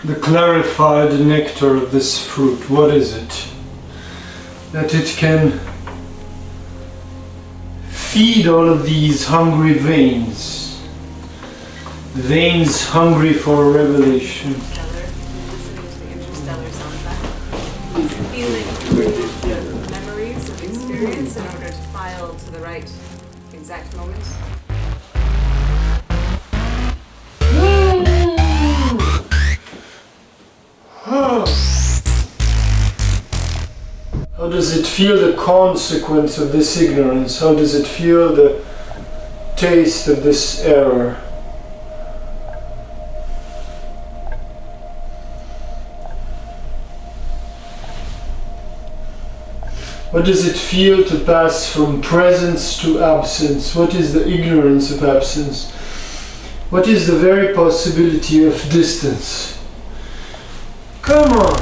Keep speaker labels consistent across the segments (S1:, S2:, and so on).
S1: the clarified nectar of this fruit? What is it? That it can feed all of these hungry veins. Veins hungry for revelation.
S2: Listening to the interstellar soundtrack. Feeling through the memories of experience in order to file to the right exact moment.
S1: How does it feel the consequence of this ignorance? How does it feel the taste of this error? What does it feel to pass from presence to absence? What is the ignorance of absence? What is the very possibility of distance? Come on!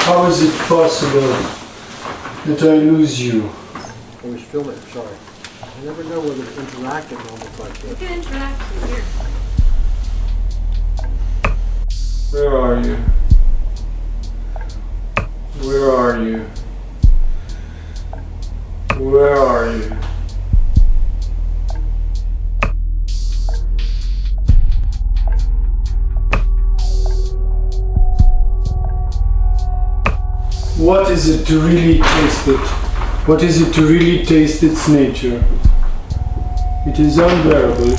S1: How is it possible that I lose you?
S3: I was filming, sorry. I never know whether to interact at moments like
S2: You
S3: this.
S2: can interact here.
S1: Where are you? Where are you? Where are you? What is it to really taste it? What is it to really taste its nature? It is unbearable.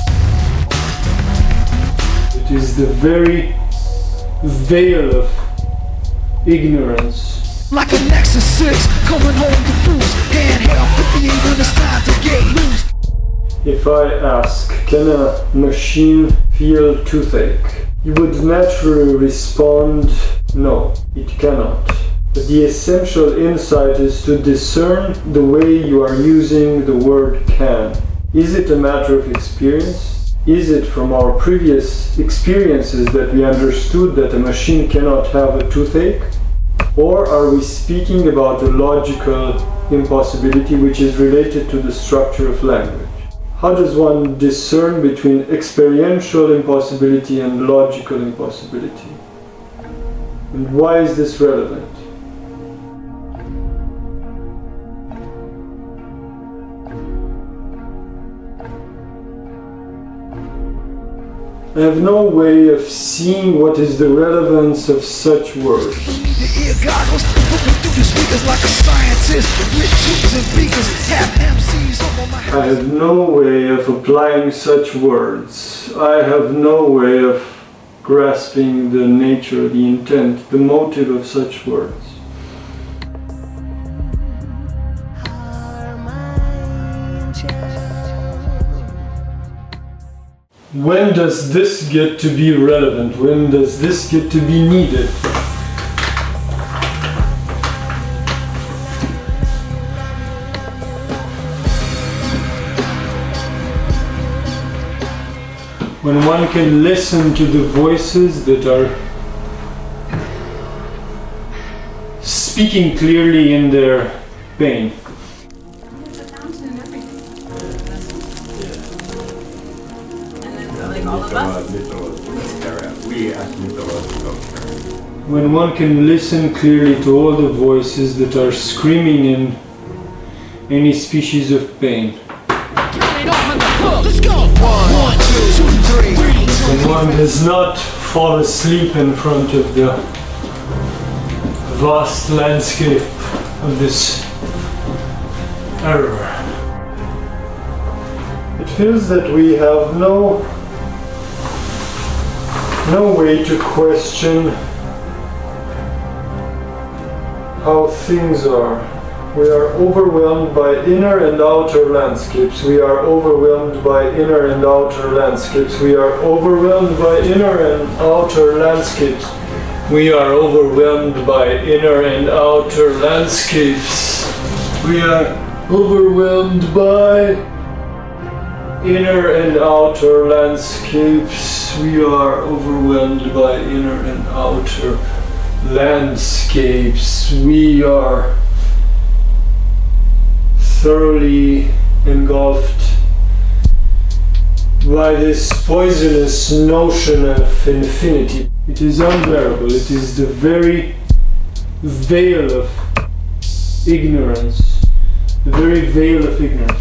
S1: It is the very veil of ignorance.
S4: Like a Nexus 6, coming home confused. Handheld 58 when it's time to get loose.
S1: If I ask, can a machine feel toothache? You would naturally respond, no, it cannot. But the essential insight is to discern the way you are using the word can. Is it a matter of experience? Is it from our previous experiences that we understood that a machine cannot have a toothache? Or are we speaking about a logical impossibility which is related to the structure of language? How does one discern between experiential impossibility and logical impossibility? And why is this relevant? I have no way of seeing what is the relevance of such words.
S4: The ear goggles, looking through the speakers like a scientist. With tubes and beakers, have MCs on my
S1: I have no way of applying such words. I have no way of grasping the nature, the intent, the motive of such words. When does this get to be relevant? When does this get to be needed? When one can listen to the voices that are speaking clearly in their pain.
S2: There's a fountain and everything. And then, like all of us.
S1: When one can listen clearly to all the voices that are screaming in any species of pain.
S4: Let's go! 1, 2, 3.
S1: When one does not fall asleep in front of the vast landscape of this error. It feels that we have no way to question how things are. We are overwhelmed by inner and outer landscapes. We are overwhelmed by inner and outer landscapes. We are overwhelmed by inner and outer landscapes. We are overwhelmed by inner and outer landscapes. We are overwhelmed by inner and outer landscapes. We are overwhelmed by inner and outer landscapes. We are thoroughly engulfed by this poisonous notion of infinity. It is unbearable. It is the very veil of ignorance. The very veil of ignorance.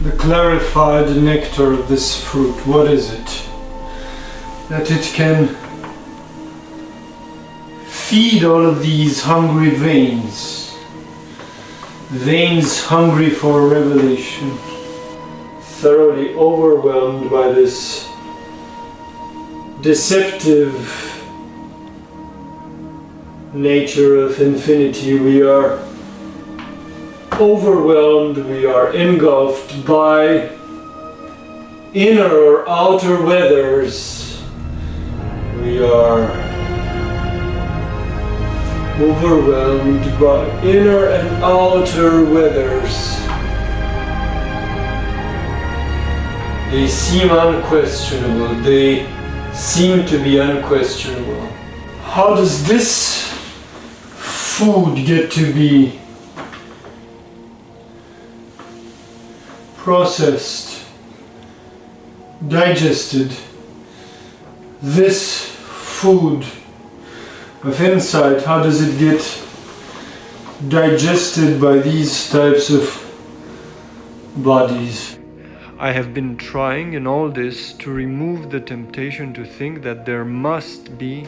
S1: The clarified nectar of this fruit, what is it? That it can feed all of these hungry veins, veins hungry for revelation, thoroughly overwhelmed by this deceptive nature of infinity. We are overwhelmed, we are engulfed by inner or outer weathers. We are overwhelmed by inner and outer weathers. They seem unquestionable. They seem to be unquestionable. How does this food get to be processed, digested? This food of insight, how does it get digested by these types of bodies? I have been trying in all this to remove the temptation to think that there must be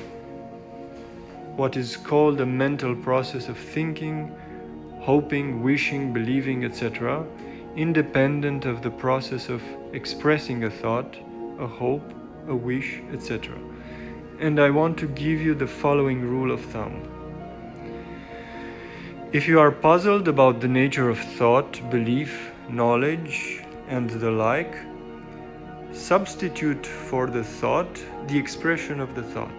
S1: what is called a mental process of thinking, hoping, wishing, believing, etc., independent of the process of expressing a thought, a hope, a wish, etc. And I want to give you the following rule of thumb. If you are puzzled about the nature of thought, belief, knowledge, and the like, substitute for the thought the expression of the thought.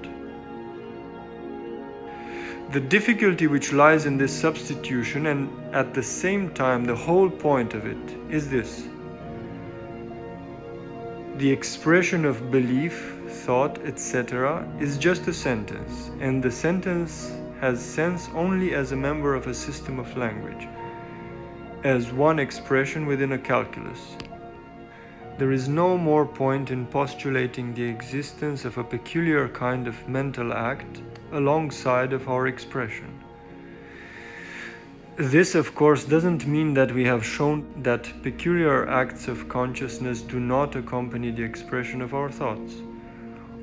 S1: The difficulty which lies in this substitution, and at the same time the whole point of it, is this. The expression of belief, thought, etc. is just a sentence, and the sentence has sense only as a member of a system of language, as one expression within a calculus. There is no more point in postulating the existence of a peculiar kind of mental act alongside of our expression. This, of course, doesn't mean that we have shown that peculiar acts of consciousness do not accompany the expression of our thoughts.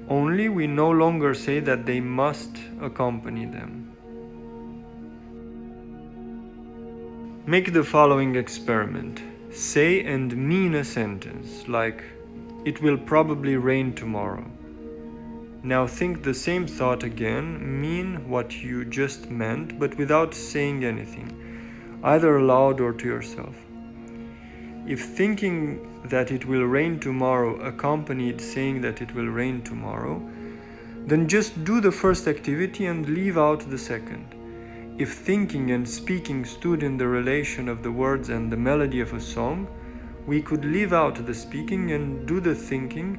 S1: Only we no longer say that they must accompany them. Make the following experiment. Say and mean a sentence, like, "It will probably rain tomorrow." Now think the same thought again, mean what you just meant, but without saying anything, either aloud or to yourself. If thinking that it will rain tomorrow accompanied saying that it will rain tomorrow, then just do the first activity and leave out the second. If thinking and speaking stood in the relation of the words and the melody of a song, we could leave out the speaking and do the thinking,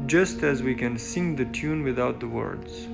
S1: just as we can sing the tune without the words.